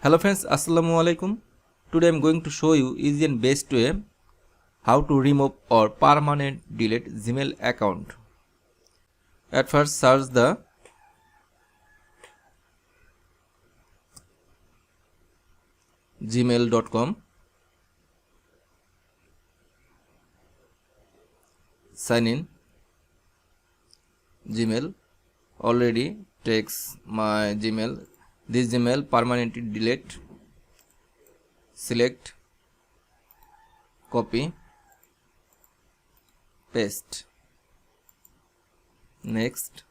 Hello friends, Assalamu alaikum. Today I am going to show you easy and best way how to remove or permanent delete Gmail account. At first search the gmail.com, sign in. Gmail already takes my Gmail. This Gmail permanently delete. Select, copy, paste. Next,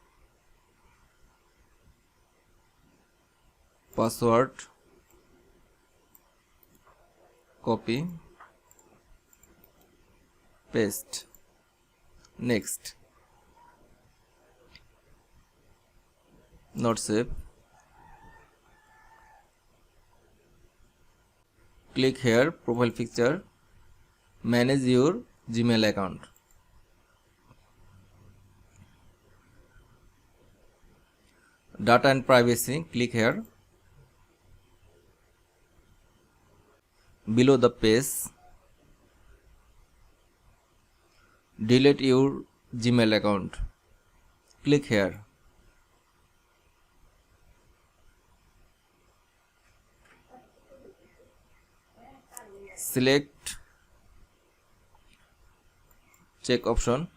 password, copy, paste. Next, not save. Click here, profile picture, manage your Gmail account. Data and privacy, click here. Below the page, delete your Gmail account. Click here. Select check option,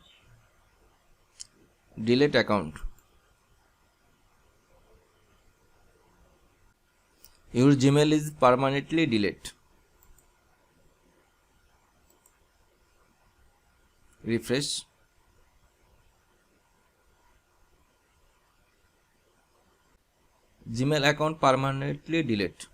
delete account. Your Gmail is permanently deleted. Refresh. Gmail account permanently delete.